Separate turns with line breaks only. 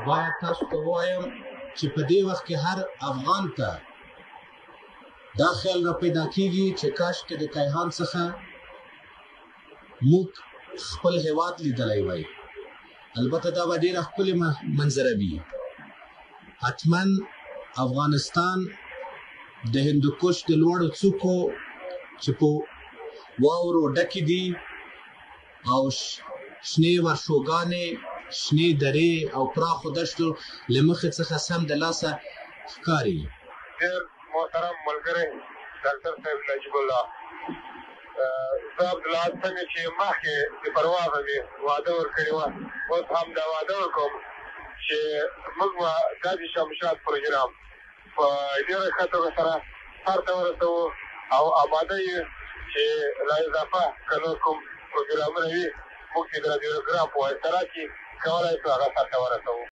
باید تاسو ته ووایم چې په دې وخت کې هر افغان ته دا خیال را پیدا کېږي چې کاشکې د کیهان څخه موږ خپل هېواد لیدلی وای. البته دا به ډېره ښکلې منظره وي. حتما افغانستان د هندوکش د لوړو څوکو چې په واورو ډکې دي او شنې ورشوګانې، شنې درې او پراخو دښتو له مخې څخه سم د لاسه ښکاري.
ډېر محترم ملګری ډاکټر صاحب نجیب الله، زه عبدالله څنګه چې مخکې د پروازه مې وعده ورکړې وه، اوس هم دا وعده ورکوم چې موږ به دا د شمشاد پروګرام په ډېره ښه توګه سره سر ته ورسوو او آماده یې چې لا اضافه که نور کوم پروګرامونه وي موږ چې د رادیوګرام په واسطه راکړي کولی شو هغه سر ته ورسوو.